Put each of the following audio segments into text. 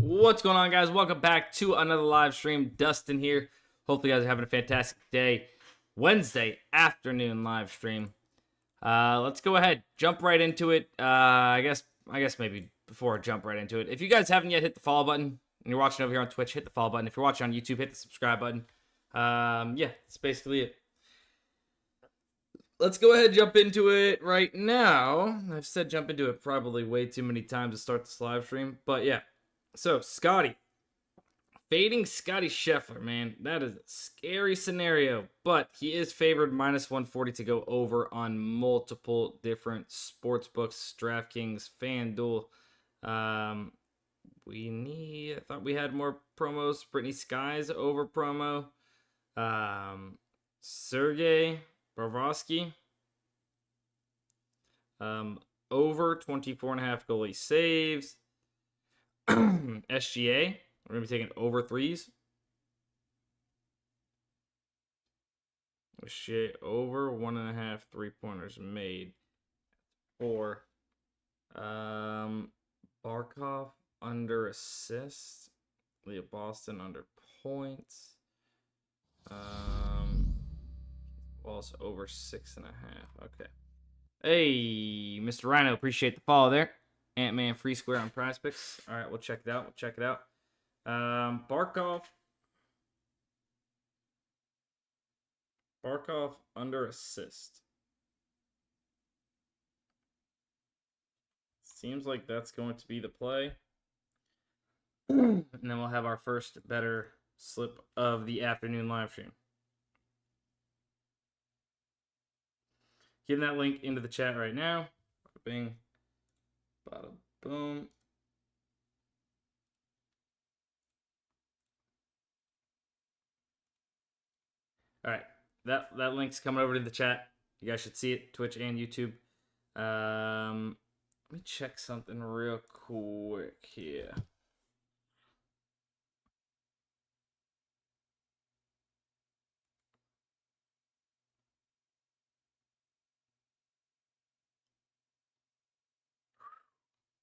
What's going on, guys? Welcome back to another live stream. Dustin here. Hopefully, you guys are having a fantastic day. Wednesday afternoon live stream. Let's go ahead, jump right into it. I guess maybe before I jump right into it, if you guys haven't yet hit the follow button and you're watching over here on Twitch, hit the follow button. If you're watching on YouTube, hit the subscribe button. Yeah, that's basically it. Let's go ahead and jump into it right now. I've said jump into it probably way too many times to start this live stream, but yeah. So, Scotty. Fading Scotty Scheffler, man. That is a scary scenario. But he is favored minus 140 to go over on multiple different sports books. DraftKings, FanDuel. I thought we had more promos. Brittany Skies over promo. Sergey Bobrovsky. Over 24.5 goalie saves. SGA, we're going to be taking over threes. SGA over 1.5 3-pointers made. 4. Barkov under assists. Leah Boston under points. Also over 6.5. Okay. Hey, Mr. Rhino, appreciate the follow there. Ant-Man free square on PrizePicks. All right, we'll check it out. Barkov under assist. Seems like that's going to be the play. And then we'll have our first better slip of the afternoon live stream. Getting that link into the chat right now. Bing. Bada boom. All right, that link's coming over to the chat. You guys should see it, Twitch and YouTube. Let me check something real quick here.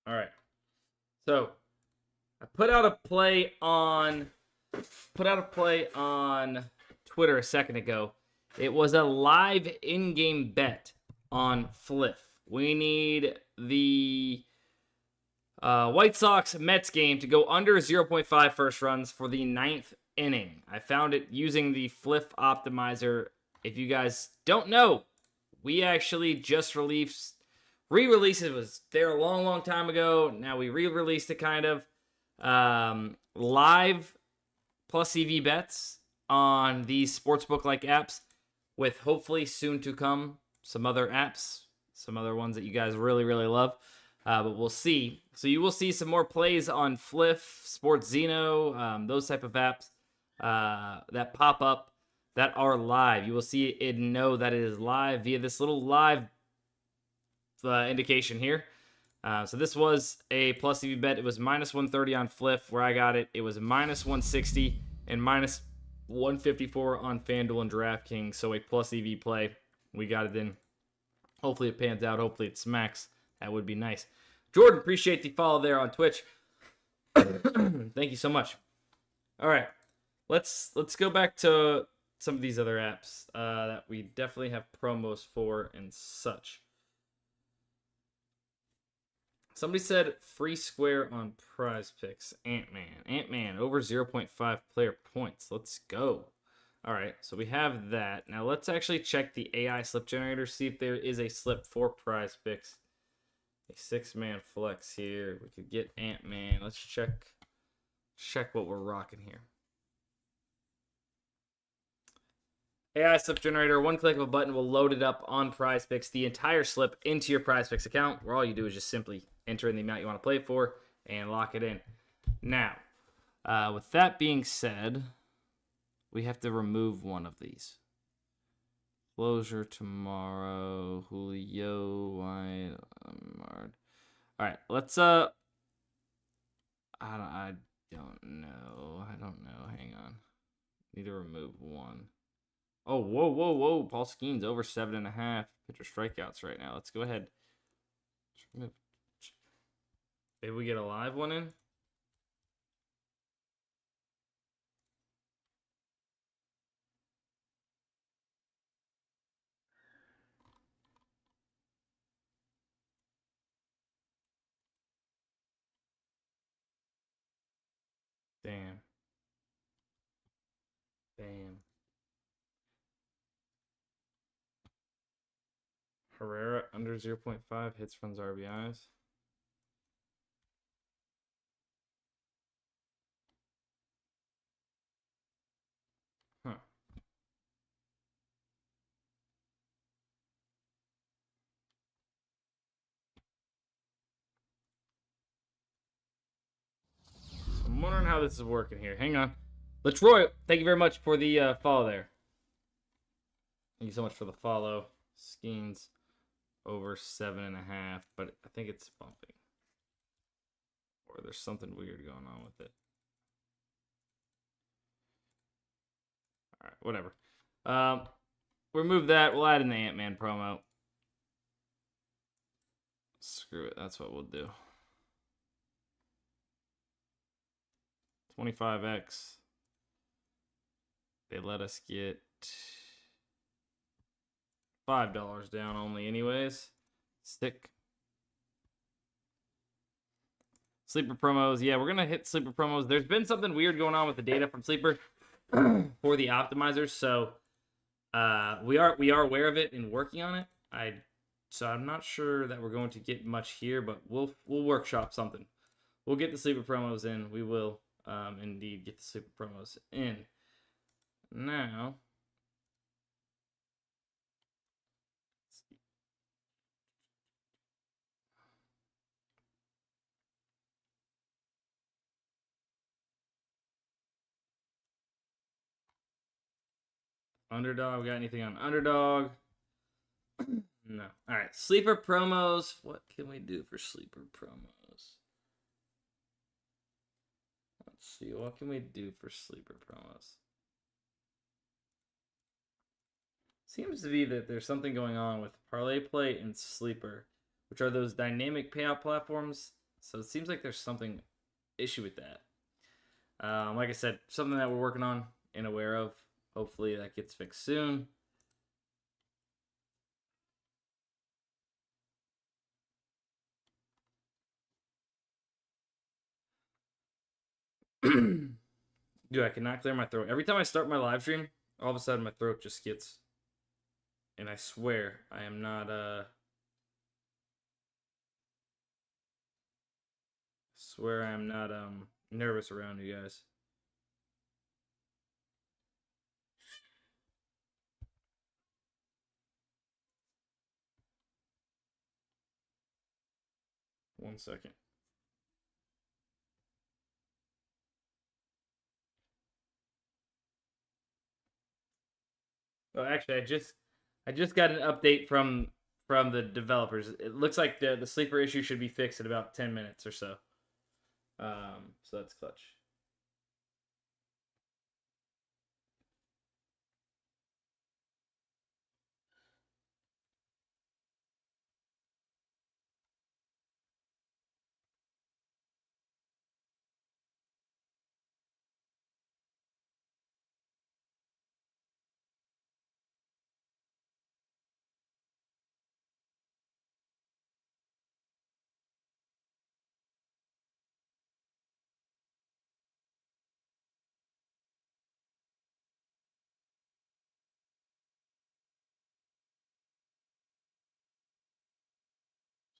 All right. So, I put out a play on Twitter a second ago. It was a live in-game bet on Fliff. We need the White Sox Mets game to go under 0.5 first runs for the 9th inning. I found it using the Fliff Optimizer. If you guys don't know, we actually just re-released it. It was there a long time ago. Now we re-released it kind of. Live plus EV bets on these sportsbook-like apps with hopefully soon to come some other apps, some other ones that you guys really love. But we'll see. So you will see some more plays on Fliff, Sports Zeno, those type of apps that pop up that are live. You will see it and know that it is live via this little live indication here. So this was a plus EV bet. It was minus 130 on Fliff where I got it. It was minus 160 and minus 154 on FanDuel and DraftKings. So a plus EV play. We got it in. Hopefully it pans out. Hopefully it smacks. That would be nice. Jordan, appreciate the follow there on Twitch. Thank you so much. All right. Let's go back to some of these other apps that we definitely have promos for and such. Somebody said free square on PrizePicks. Ant-Man over 0.5 player points. Let's go. All right, so we have that. Now let's actually check the AI slip generator, see if there is a slip for PrizePicks. A 6-man flex here. We could get Ant-Man. Let's check what we're rocking here. AI slip generator, one click of a button will load it up on PrizePicks, the entire slip into your PrizePicks account, where all you do is just simply enter in the amount you want to play for and lock it in. Now, with that being said, we have to remove one of these. Closure tomorrow, Julio, White, All right, let's I don't know. Hang on. Need to remove one. Oh, whoa. Paul Skeens over 7.5 pitcher strikeouts right now. Let's go ahead. Maybe we get a live one in. Damn. Damn. Herrera under 0.5 hits, runs, RBIs. Huh. I'm wondering how this is working here. Hang on. Latroy, thank you very much for the follow there. Thank you so much for the follow. Skeens over 7.5, but I think it's bumping. Or there's something weird going on with it. Alright, whatever. Remove that. We'll add in the Ant-Man promo. Screw it. That's what we'll do. 25x. They let us get $5 down only anyways. Stick. Sleeper promos. Yeah, we're going to hit sleeper promos. There's been something weird going on with the data from sleeper for the optimizers. So we are aware of it and working on it. So I'm not sure that we're going to get much here, but we'll workshop something. We'll get the sleeper promos in. We will indeed get the sleeper promos in. Now, Underdog. We got anything on Underdog? No. All right. Sleeper promos. What can we do for sleeper promos? Let's see. What can we do for sleeper promos? Seems to be that there's something going on with ParlayPlay and Sleeper, which are those dynamic payout platforms. So it seems like there's something issue with that. Like I said, something that we're working on and aware of. Hopefully that gets fixed soon. Dude, I cannot clear my throat. Every time I start my live stream, all of a sudden my throat just gets... And I swear, I am not, nervous around you guys. One second. Oh, actually, I just got an update from the developers. It looks like the sleeper issue should be fixed in about 10 minutes or so. So that's clutch.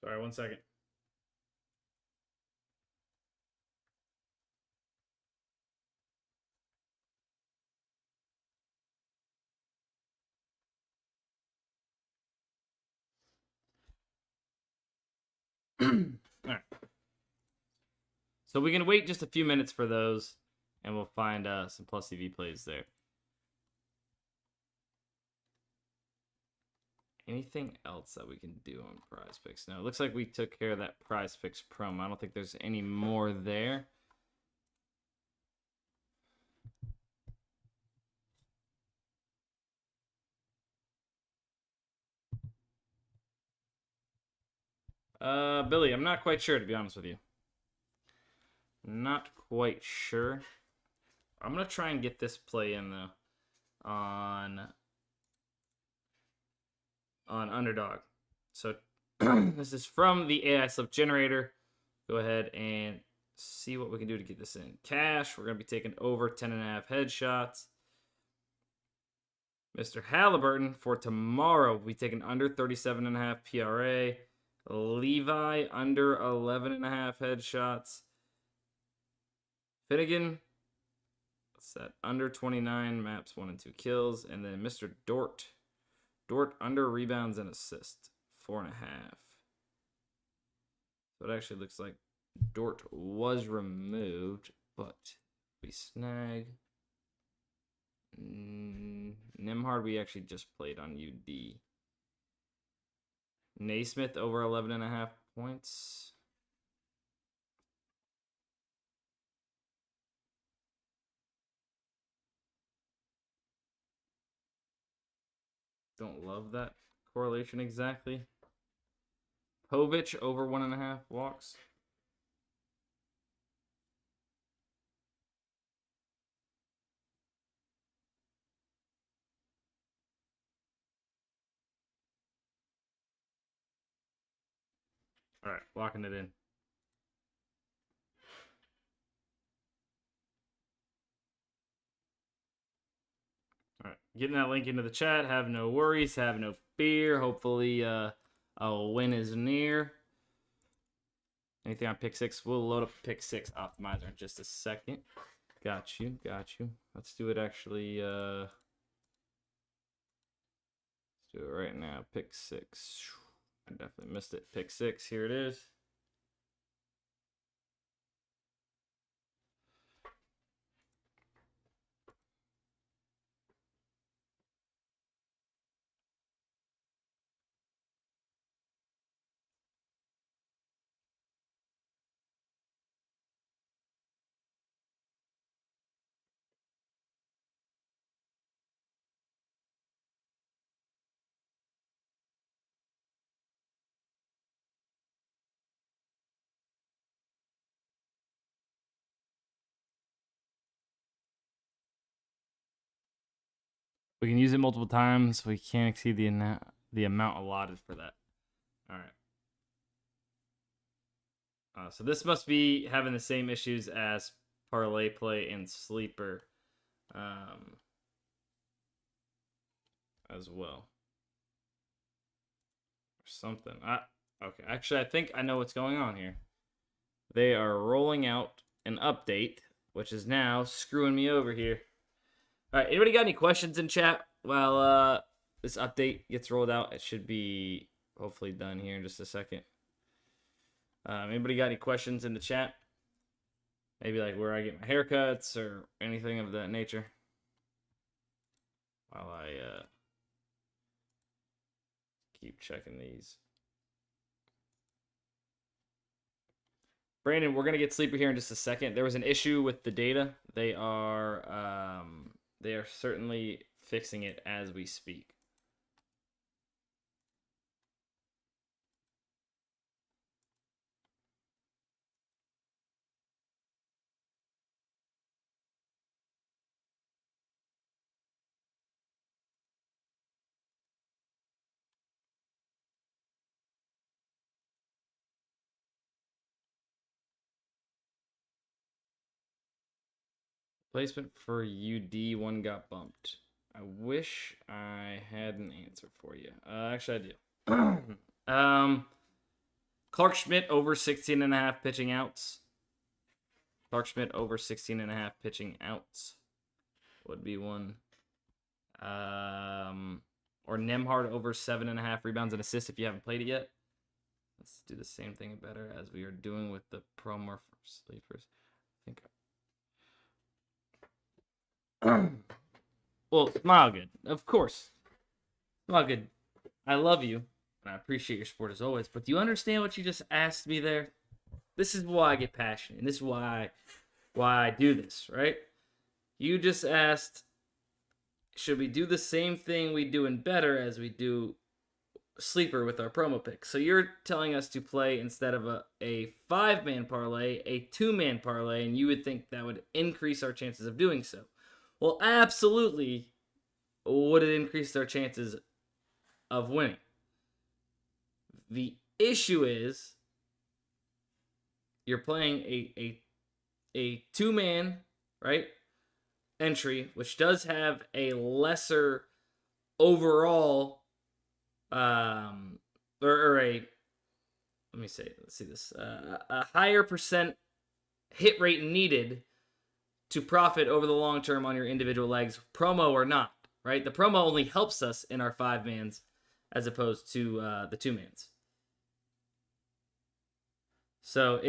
Sorry, one second. All right. So we can wait just a few minutes for those, and we'll find some plus TV plays there. Anything else that we can do on PrizePicks? No, it looks like we took care of that PrizePicks promo. I don't think there's any more there. Billy, I'm not quite sure, to be honest with you. Not quite sure. I'm going to try and get this play in, though, on Underdog. So this is from the AI Slip Generator. Go ahead and see what we can do to get this in cash. We're going to be taking over 10.5 headshots. Mr. Halliburton for tomorrow, we'll be taking under 37.5 PRA. Levi under 11.5 headshots. Finnegan, what's that? Under 29 maps, 1 and 2 kills. And then Mr. Dort. Dort under rebounds and assists, 4.5. So it actually looks like Dort was removed, but we snag. Nemhard, we actually just played on UD. Naismith over 11.5 points. Don't love that correlation exactly. Povich over 1.5 walks. All right, locking it in. All right, getting that link into the chat. Have no worries, have no fear. Hopefully, a win is near. Anything on pick 6? We'll load up pick 6 optimizer in just a second. Got you, got you. Let's do it actually. Let's do it right now. Pick 6. I definitely missed it. Pick 6. Here it is. We can use it multiple times. We can't exceed the amount allotted for that. All right. So this must be having the same issues as ParlayPlay and Sleeper as well. Or something. Okay, actually, I think I know what's going on here. They are rolling out an update, which is now screwing me over here. All right, anybody got any questions in chat while this update gets rolled out? It should be hopefully done here in just a second. Anybody got any questions in the chat? Maybe like where I get my haircuts or anything of that nature. While I keep checking these. Brandon, we're going to get Sleeper here in just a second. There was an issue with the data. They are certainly fixing it as we speak. Placement for UD, one got bumped. I wish I had an answer for you. Actually, I do. Clark Schmidt over 16.5 pitching outs. Clark Schmidt over 16.5 pitching outs would be one. Or Nemhard over 7.5 rebounds and assists if you haven't played it yet. Let's do the same thing better as we are doing with the promo for Sleepers. I think. Well, smile good. Of course. Smile good. I love you, and I appreciate your support as always, but do you understand what you just asked me there? This is why I get passionate, and this is why I do this, right? You just asked, should we do the same thing we do in better as we do Sleeper with our promo picks? So you're telling us to play, instead of a 5-man parlay, a 2-man parlay, and you would think that would increase our chances of doing so. Well, absolutely would it increase our chances of winning. The issue is you're playing a a 2-man, right, entry, which does have a lesser overall, or a, let's see this, a higher percent hit rate needed to profit over the long term on your individual legs, promo or not, right? The promo only helps us in our 5-mans as opposed to the 2-mans. So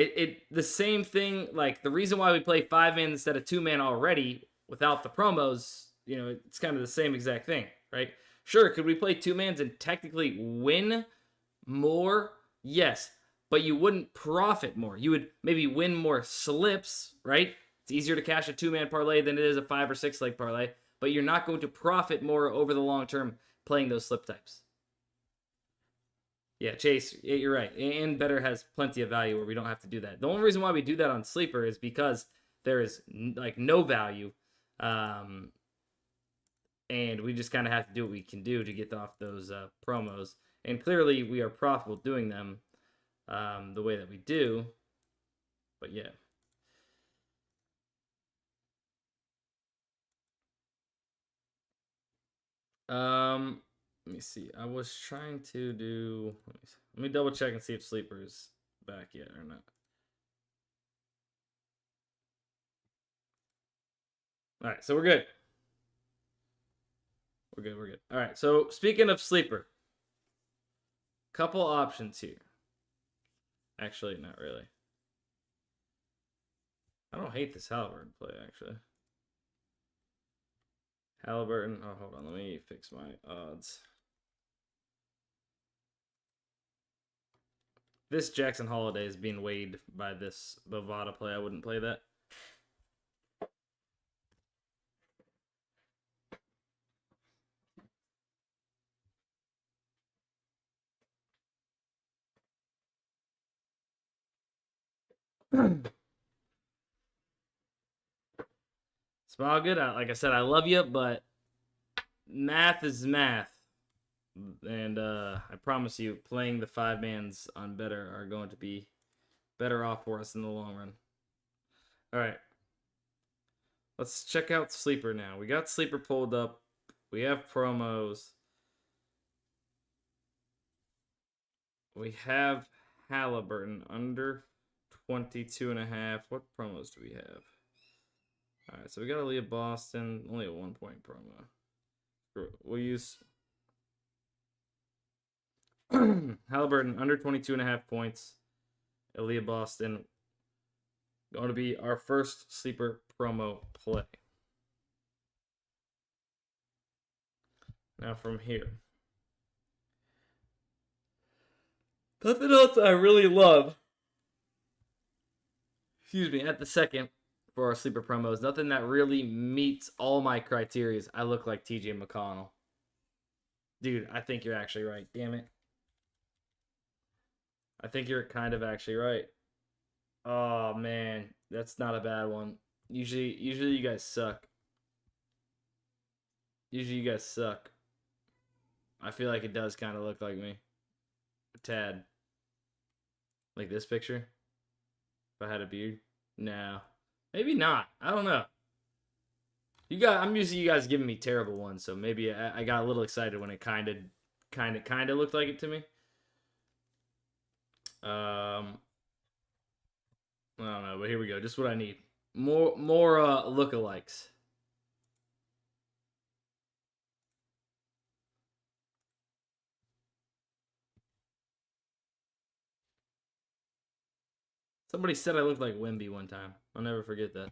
the same thing, like the reason why we play 5-man instead of 2-man already without the promos, you know, it's kind of the same exact thing, right? Sure, could we play 2-mans and technically win more? Yes, but you wouldn't profit more. You would maybe win more slips, right? It's easier to cash a 2-man parlay than it is a 5 or 6 leg parlay, but you're not going to profit more over the long term playing those slip types. Yeah, Chase, you're right. And better has plenty of value where we don't have to do that. The only reason why we do that on Sleeper is because there is like no value. And we just kind of have to do what we can do to get off those promos. And clearly we are profitable doing them the way that we do. But yeah. Let me see. I was trying to do. Let me double check and see if Sleeper's back yet or not. All right, so we're good. We're good. All right, so speaking of Sleeper, couple options here. Actually, not really. I don't hate this Halliburton play, actually. Halliburton. Oh, hold on. Let me fix my odds. This Jackson Holiday is being weighed by this Bovada play. I wouldn't play that. Smile good. Like I said, I love you, but math is math. And I promise you, playing the 5-mans on better are going to be better off for us in the long run. All right. Let's check out Sleeper now. We got Sleeper pulled up. We have promos. We have Halliburton under 22.5. What promos do we have? All right, so we got Aaliyah Boston. Only a 1-point promo. We'll use Halliburton under 22.5 points. Aaliyah Boston. Going to be our first Sleeper promo play. Now from here. Nothing else I really love. Excuse me, at the second for our Sleeper promos. Nothing that really meets all my criteria. I look like TJ McConnell. Dude, I think you're actually right. Damn it. I think you're kind of actually right. Oh, man. That's not a bad one. Usually you guys suck. Usually you guys suck. I feel like it does kind of look like me. A tad. Like this picture. If I had a beard. No. Maybe not. I don't know. I'm used to you guys giving me terrible ones, so maybe I got a little excited when it kind of looked like it to me. I don't know, but here we go. Just what I need. More lookalikes. Somebody said I looked like Wemby one time. I'll never forget that.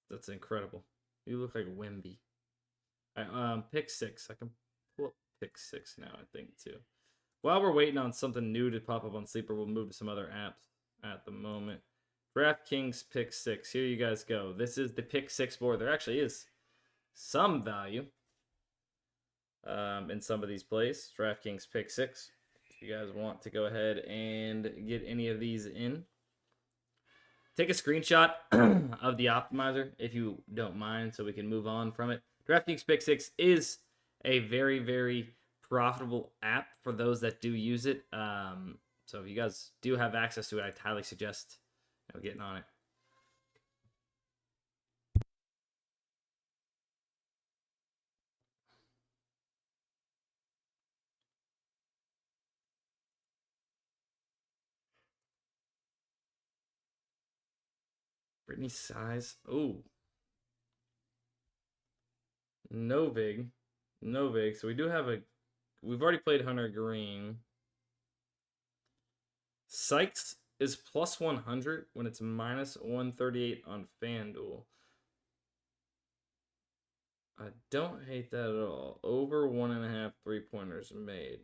That's incredible. You look like Wemby. Pick 6. I can pull up pick 6 now, I think, too. While we're waiting on something new to pop up on Sleeper, we'll move to some other apps at the moment. DraftKings pick 6. Here you guys go. This is the pick 6 board. There actually is some value in some of these plays. DraftKings pick 6. If you guys want to go ahead and get any of these in, take a screenshot of the optimizer if you don't mind so we can move on from it. DraftKings pick 6 is a very, very profitable app for those that do use it. So if you guys do have access to it, I highly suggest I'm getting on it. Brittany size. Ooh. No vig. No vig. So we do have a... We've already played Hunter Green. Sykes is plus 100 when it's minus 138 on FanDuel. I don't hate that at all. Over 1.5 3-pointers made.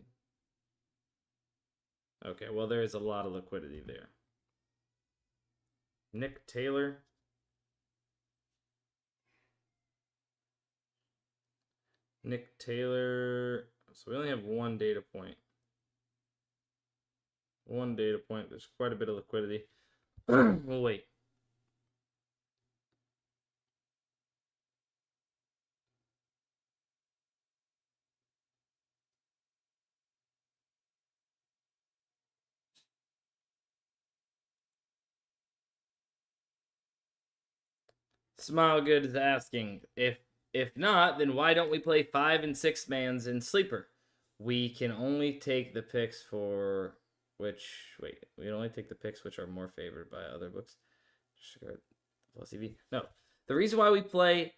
Okay, well, there's a lot of liquidity there. Nick Taylor. Nick Taylor. So we only have one data point. One data point. There's quite a bit of liquidity. We'll wait. Smile Good is asking, if not, then why don't we play 5 and 6 mans in Sleeper? We can only take the picks for which... Wait, we can only take the picks which are more favored by other books. Plus EV. No. The reason why we play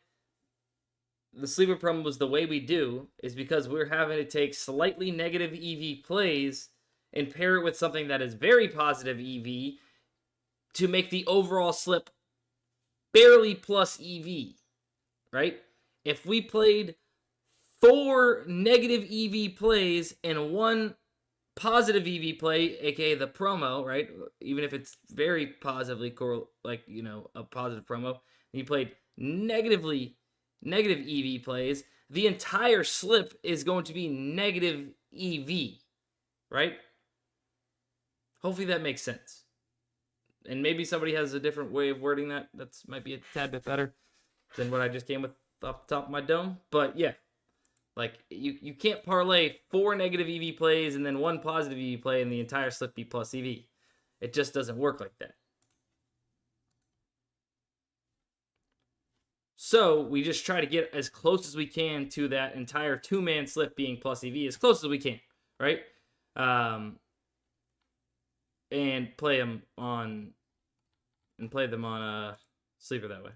the Sleeper promos the way we do is because we're having to take slightly negative EV plays and pair it with something that is very positive EV to make the overall slip barely plus EV, right? If we played 4 negative EV plays and 1 positive EV play, aka the promo, right? Even if it's very positively like, you know, a positive promo, and you played negative EV plays, the entire slip is going to be negative EV, right? Hopefully that makes sense. And maybe somebody has a different way of wording that. That's might be a tad bit better than what I just came with off the top of my dome. But yeah, like you can't parlay 4 negative EV plays and then 1 positive EV play and the entire slip be plus EV. It just doesn't work like that. So we just try to get as close as we can to that entire 2-man slip being plus EV, as close as we can, right? And play them on Sleeper that way.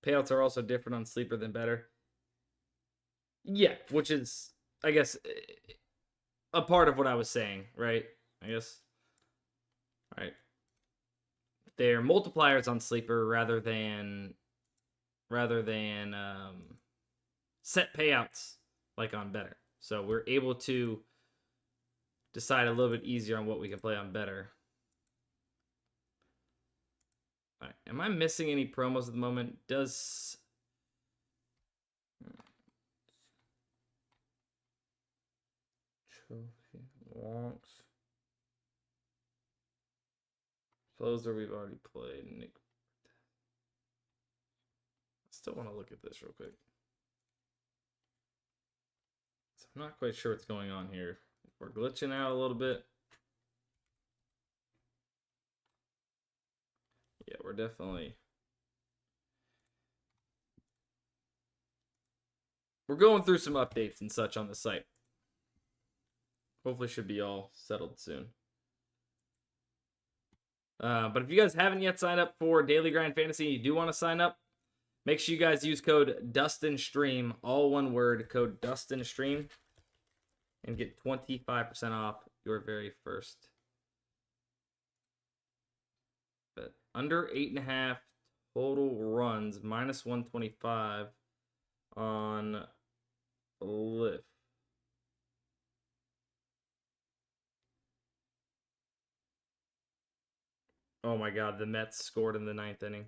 Payouts are also different on Sleeper than better. Yeah, which is, I guess, a part of what I was saying, right? I guess. All right. They're multipliers on Sleeper rather than set payouts like on Better. So we're able to decide a little bit easier on what we can play on Better. All right. Am I missing any promos at the moment? Does Trophy Wonks Closer we've already played. Nick. I still want to look at this real quick. So I'm not quite sure what's going on here. We're glitching out a little bit. Yeah, we're definitely... We're going through some updates and such on the site. Hopefully should be all settled soon. But if you guys haven't yet signed up for Daily Grind Fantasy and you do want to sign up, make sure you guys use code DUSTINSTREAM, all one word, code DUSTINSTREAM, and get 25% off your very first bet. Under 8.5 total runs, minus 125 on Fliff. Oh my God, the Mets scored in the 9th inning.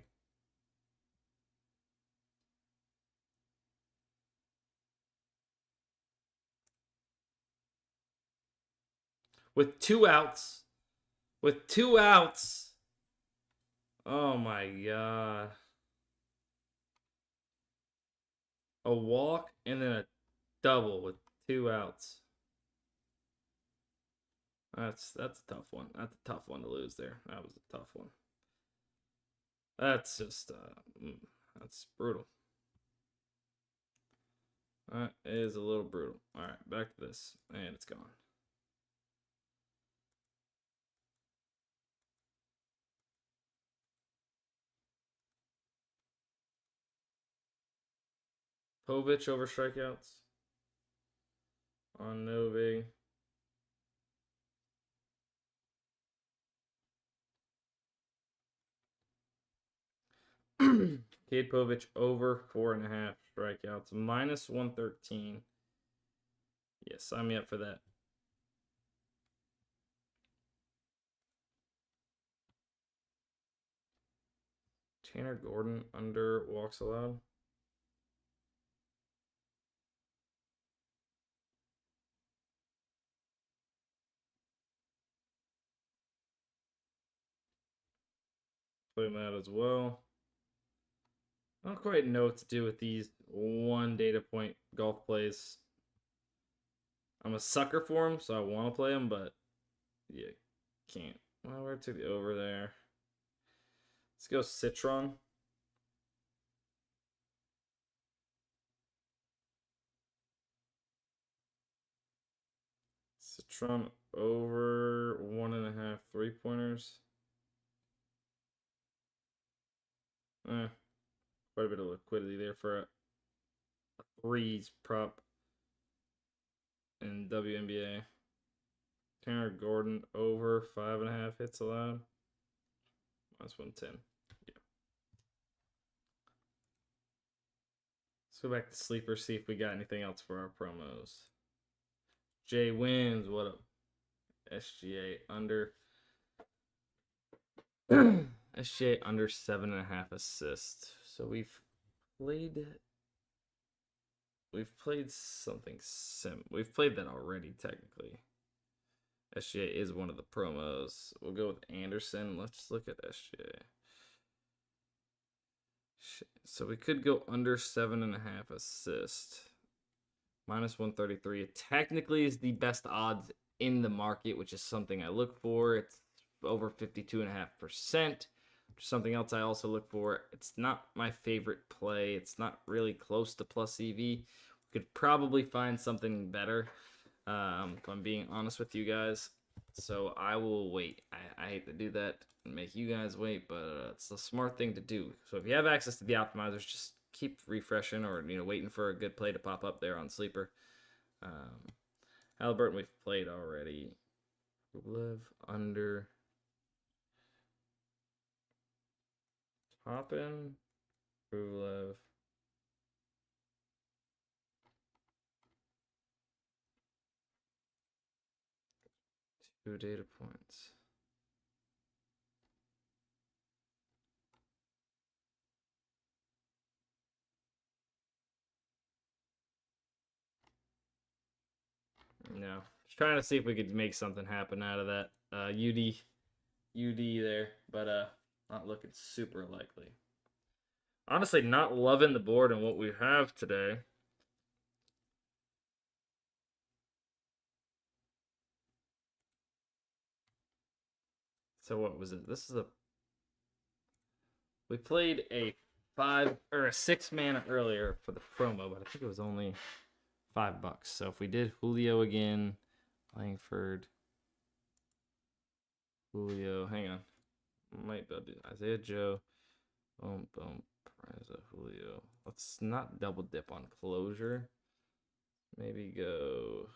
With 2 outs. With 2 outs. Oh my God. A walk and then a double with 2 outs. That's a tough one. That's a tough one to lose there. That was a tough one. That's just that's brutal. That is a little brutal. All right, back to this, and it's gone. Povich over strikeouts on Novig. Cade Povich over 4.5 strikeouts, minus 113. Yes, sign me up for that. Tanner Gordon under walks allowed. Playing that as well. I don't quite know what to do with these one data point golf plays. I'm a sucker for them, so I want to play them, but yeah, can't. Well, we're to the over there. Let's go Citron. Citron over 1.5 3-pointers. Quite a bit of liquidity there for a threes prop in WNBA. Tanner Gordon over 5.5 hits allowed. Minus 110. Yeah. Let's go back to sleeper, see if we got anything else for our promos. Jay wins. What up? SGA under. SGA under 7.5 assists. So we've played something we've played that already technically. SGA is one of the promos. We'll go with Anderson. Let's look at SGA. So we could go under 7.5 assists. Minus 133. It technically is the best odds in the market, which is something I look for. It's over 52.5%, which is something else I also look for. It's not my favorite play. It's not really close to plus EV. We could probably find something better, if I'm being honest with you guys. So I will wait. I hate to do that and make you guys wait, but it's a smart thing to do. So if you have access to the optimizers, just keep refreshing or waiting for a good play to pop up there on sleeper. Halliburton we've played already. Live under. Toppin. Rublev. Two data points. No. Just trying to see if we could make something happen out of that. UD there, but not looking super likely. Honestly, not loving the board and what we have today. So what was it? This is we played a 6-man earlier for the promo, but I think it was only $5. So if we did Julio again, Langford, Julio, hang on, might be able to do Isaiah Joe, boom, Julio. Let's not double dip on closure. Maybe go.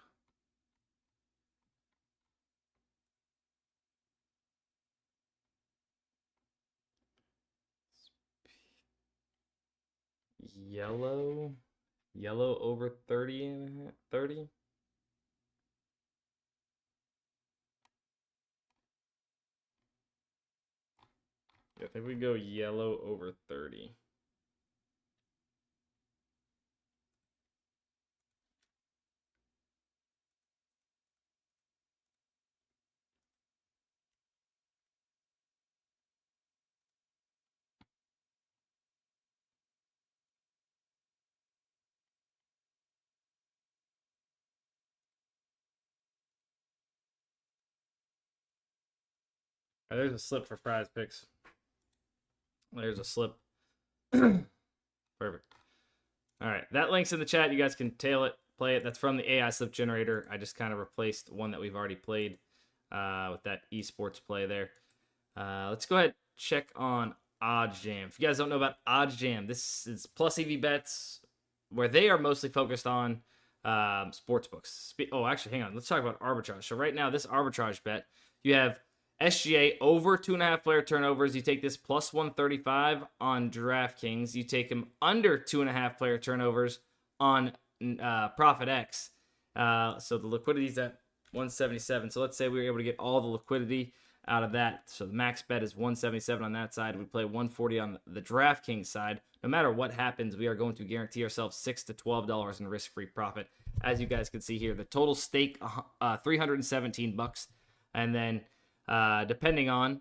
Yellow over 30. I think we go yellow over 30. There's a slip for PrizePicks. There's a slip. Perfect. All right, that link's in the chat. You guys can tail it, play it. That's from the AI slip generator. I just kind of replaced one that we've already played with that esports play there. Let's go ahead and check on OddsJam. If you guys don't know about OddsJam, this is plus EV bets where they are mostly focused on sportsbooks. Oh, actually, hang on. Let's talk about arbitrage. So right now, this arbitrage bet, you have SGA over 2.5 player turnovers. You take this plus 135 on DraftKings. You take him under 2.5 player turnovers on ProfitX. So the liquidity is at 177. So let's say we were able to get all the liquidity out of that. So the max bet is 177 on that side. We play 140 on the DraftKings side. No matter what happens, we are going to guarantee ourselves $6 to $12 in risk-free profit. As you guys can see here, the total stake $317, and then depending on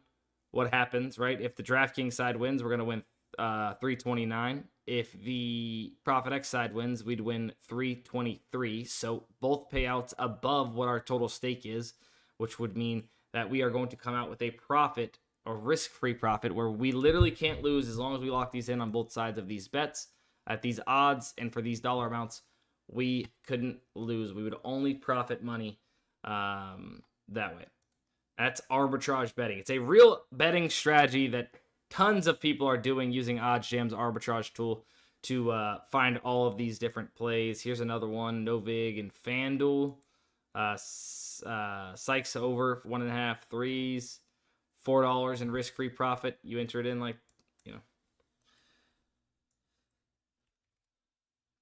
what happens, right? If the DraftKings side wins, we're going to win $329. If the ProfitX side wins, we'd win $323. So both payouts above what our total stake is, which would mean that we are going to come out with a profit, a risk-free profit, where we literally can't lose as long as we lock these in on both sides of these bets at these odds, and for these dollar amounts, we couldn't lose. We would only profit money that way. That's arbitrage betting. It's a real betting strategy that tons of people are doing using OddsJam's arbitrage tool to find all of these different plays. Here's another one, Novig and FanDuel. Sykes over 1.5 threes, $4 in risk-free profit. You enter it in like,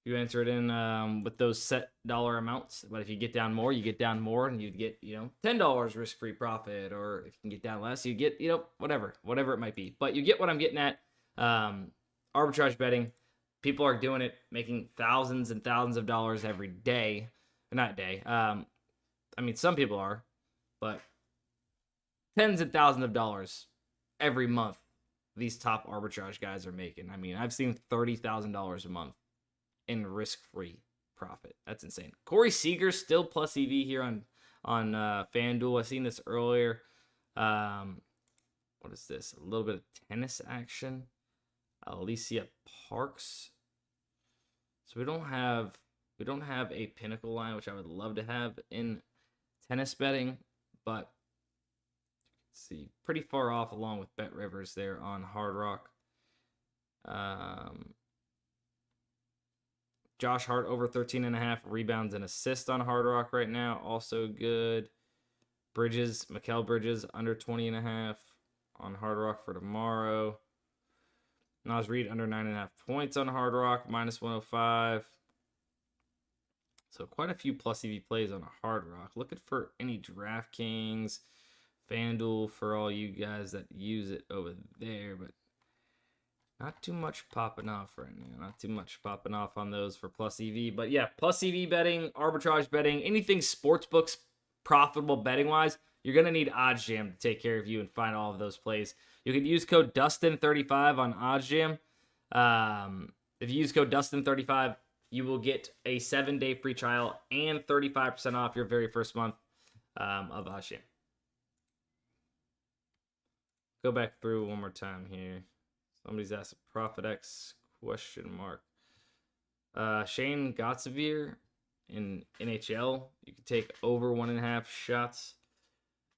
you enter it in with those set dollar amounts. But if you get down more, you get down more, and you'd get, $10 risk-free profit. Or if you can get down less, you get, whatever it might be. But you get what I'm getting at. Arbitrage betting, people are doing it, making thousands and thousands of dollars every day. Not day. Some people are, but tens of thousands of dollars every month these top arbitrage guys are making. I've seen $30,000 a month in risk-free profit. That's insane. Corey Seager still plus EV here on FanDuel. I've seen this earlier. What is this? A little bit of tennis action. Alicia Parks. So we don't have a pinnacle line, which I would love to have in tennis betting, but let's see, pretty far off along with Bet Rivers there on Hard Rock. Josh Hart over 13.5 rebounds and assists on Hard Rock right now, also good. Mikal Bridges under 20.5 on Hard Rock for tomorrow. Naz Reid under 9.5 points on Hard Rock, minus 105. So quite a few plus EV plays on a Hard Rock. Looking for any DraftKings, FanDuel for all you guys that use it over there, but not too much popping off right now. Not too much popping off on those for plus EV. But yeah, plus EV betting, arbitrage betting, anything sportsbooks profitable betting wise, you're going to need OddsJam to take care of you and find all of those plays. You can use code DUSTIN35 on OddsJam. If you use code DUSTIN35, you will get a 7-day free trial and 35% off your very first month of OddsJam. Go back through one more time here. Somebody's asked a ProfitX question mark. Shane Gottsevere in NHL. You can take over 1.5 shots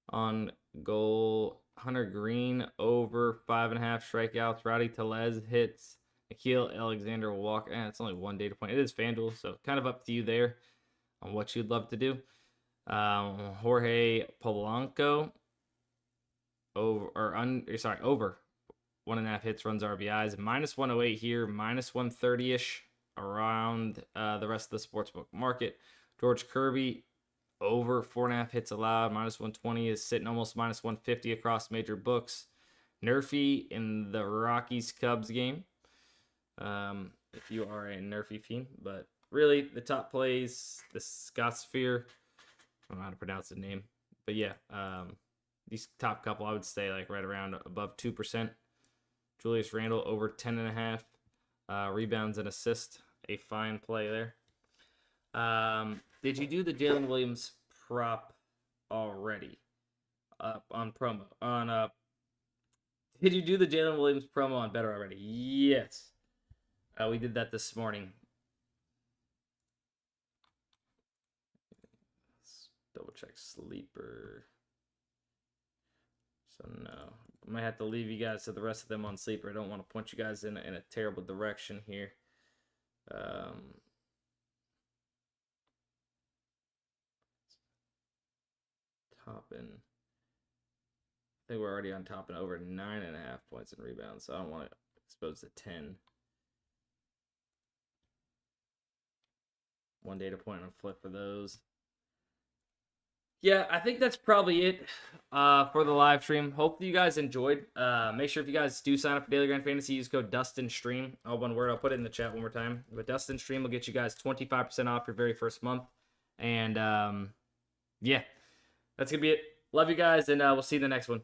on goal. Hunter Green over 5.5 strikeouts. Rowdy Tellez hits. Nikhil Alexander Walker. It's only one data point. It is FanDuel, so kind of up to you there on what you'd love to do. Jorge Polanco over 1.5 hits, runs, RBIs. Minus 108 here, minus 130-ish around the rest of the sportsbook market. George Kirby over 4.5 hits allowed, minus 120 is sitting almost minus 150 across major books. Nerfy in the Rockies-Cubs game. If you are a Nerfy fiend, but really the top plays, the Scott Sphere, I don't know how to pronounce the name, but yeah, these top couple I would say like right around above 2%. Julius Randle over 10.5 rebounds and assists, a fine play there. Did you do the Jalen Williams prop already? on promo. Did you do the Jalen Williams promo on Better already? Yes. We did that this morning. Let's double check Sleeper. So no, I might have to leave you guys to the rest of them on Sleeper. I don't want to point you guys in a terrible direction here. Toppin. I think we're already on Toppin over 9.5 points in rebounds, so I don't want to expose the 10. One data point on Fliff for those. Yeah, I think that's probably it for the live stream. Hope you guys enjoyed. Make sure if you guys do sign up for Daily Grind Fantasy, use code DUSTINSTREAM. All one word. I'll put it in the chat one more time. But DUSTINSTREAM will get you guys 25% off your very first month. And yeah, that's going to be it. Love you guys, and we'll see you in the next one.